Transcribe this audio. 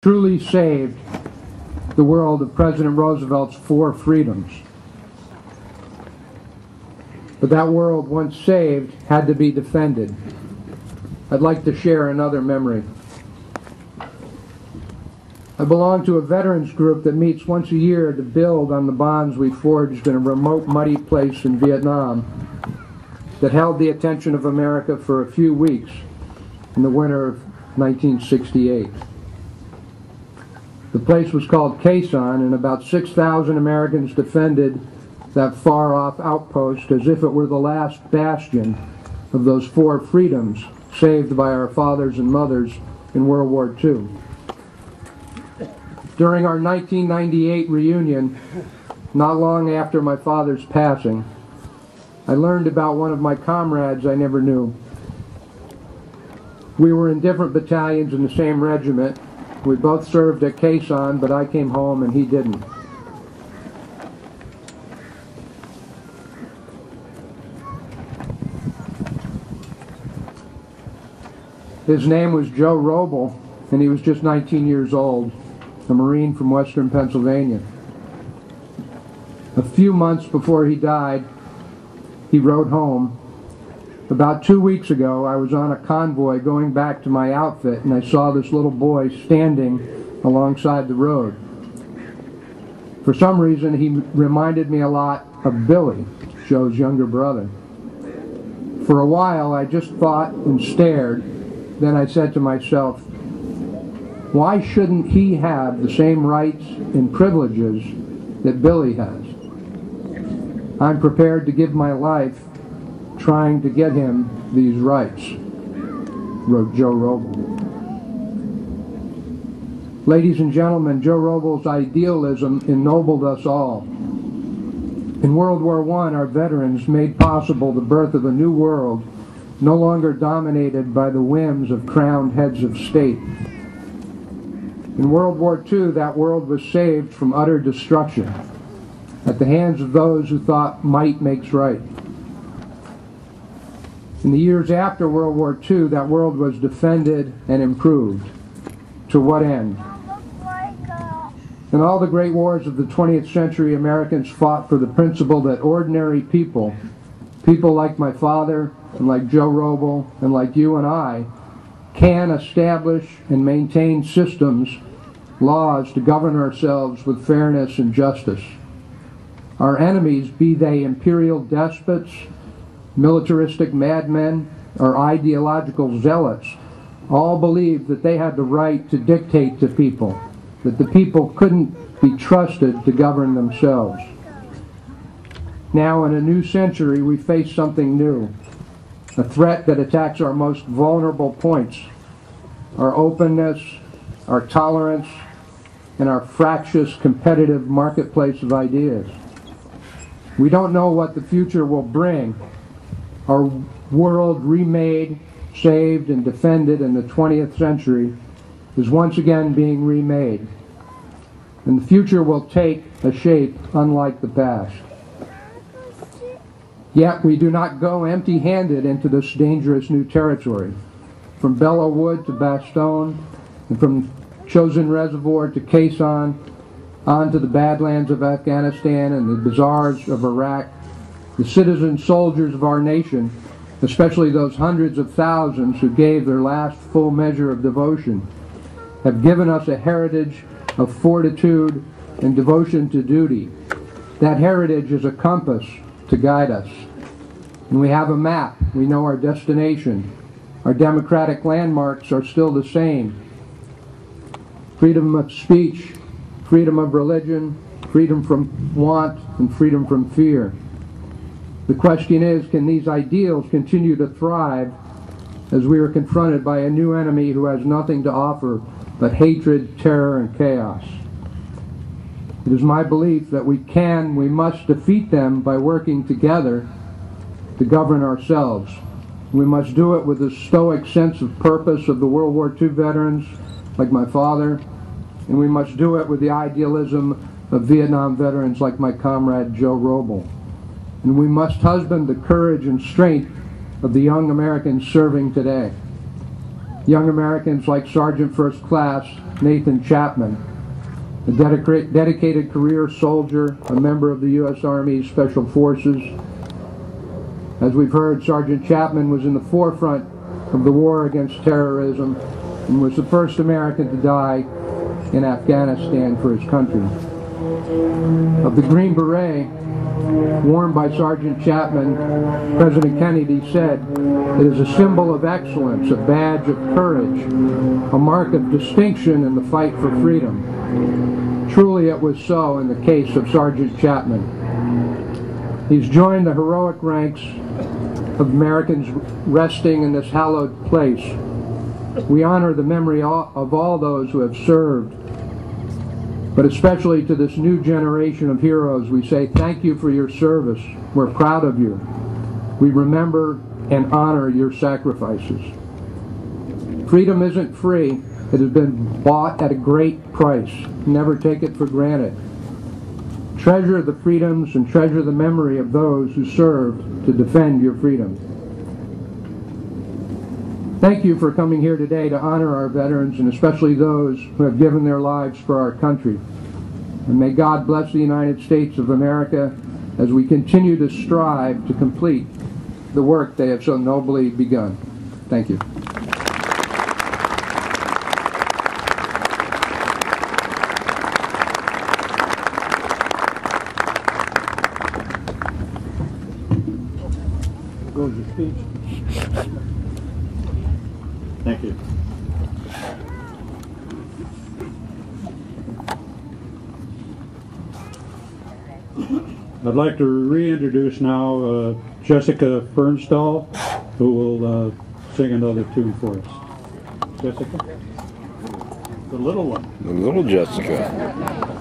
truly saved the world of President Roosevelt's 4 freedoms. But that world, once saved, had to be defended. I'd like to share another memory. I belong to a veterans group that meets once a year to build on the bonds we forged in a remote, muddy place in Vietnam that held the attention of America for a few weeks in the winter of 1968. The place was called Quai Son, and about 6,000 Americans defended that far-off outpost as if it were the last bastion of those 4 freedoms saved by our fathers and mothers in World War II. During our 1998 reunion, not long after my father's passing, I learned about one of my comrades I never knew. We were in different battalions in the same regiment. We both served at Quai Son, but I came home and he didn't. His name was Joe Roble, and he was just 19 years old, a Marine from Western Pennsylvania. A few months before he died, he wrote home, "About 2 weeks ago, I was on a convoy going back to my outfit, and I saw this little boy standing alongside the road. For some reason, he reminded me a lot of Billy, Joe's younger brother. For a while, I just thought and stared. Then I said to myself, why shouldn't he have the same rights and privileges that Billy has? I'm prepared to give my life trying to get him these rights," wrote Joe Roble. Ladies and gentlemen, Joe Roble's idealism ennobled us all. In World War I, our veterans made possible the birth of a new world, no longer dominated by the whims of crowned heads of state. In World War II, that world was saved from utter destruction at the hands of those who thought might makes right. In the years after World War II, that world was defended and improved. To what end? In all the great wars of the 20th century, Americans fought for the principle that ordinary people like my father and like Joe Roble and like you and I, can establish and maintain systems, laws to govern ourselves with fairness and justice. Our enemies, be they imperial despots, militaristic madmen, or ideological zealots, all believed that they had the right to dictate to people, that the people couldn't be trusted to govern themselves. Now, in a new century, we face something new, a threat that attacks our most vulnerable points, our openness, our tolerance, and our fractious competitive marketplace of ideas. We don't know what the future will bring. Our world remade, saved, and defended in the 20th century is once again being remade. And the future will take a shape unlike the past. Yet we do not go empty-handed into this dangerous new territory. From Belleau Wood to Bastogne, and from Chosin Reservoir to Quai Son, on to the Badlands of Afghanistan and the bazaars of Iraq, the citizen soldiers of our nation, especially those hundreds of thousands who gave their last full measure of devotion, have given us a heritage of fortitude and devotion to duty. That heritage is a compass to guide us. And we have a map. We know our destination. Our democratic landmarks are still the same. Freedom of speech, freedom of religion, freedom from want, and freedom from fear. The question is, can these ideals continue to thrive as we are confronted by a new enemy who has nothing to offer but hatred, terror, and chaos? It is my belief that we must defeat them by working together to govern ourselves. We must do it with the stoic sense of purpose of the World War II veterans, like my father, and we must do it with the idealism of Vietnam veterans like my comrade Joe Roble. And we must husband the courage and strength of the young Americans serving today. Young Americans like Sergeant First Class Nathan Chapman, a dedicated career soldier, a member of the U.S. Army Special Forces. As we've heard, Sergeant Chapman was in the forefront of the war against terrorism and was the first American to die in Afghanistan for his country. Of the Green Beret worn by Sergeant Chapman, President Kennedy said, "It is a symbol of excellence, a badge of courage, a mark of distinction in the fight for freedom." Truly it was so in the case of Sergeant Chapman. He's joined the heroic ranks of Americans resting in this hallowed place. We honor the memory of all those who have served, but especially to this new generation of heroes, we say thank you for your service. We're proud of you. We remember and honor your sacrifices. Freedom isn't free. It has been bought at a great price. Never take it for granted. Treasure the freedoms and treasure the memory of those who served to defend your freedom. Thank you for coming here today to honor our veterans, and especially those who have given their lives for our country. And may God bless the United States of America as we continue to strive to complete the work they have so nobly begun. Thank you. Goes your speech. Thank you. I'd like to reintroduce now Jessica Fernstall, who will sing another tune for us. Jessica? The little one. The little Jessica.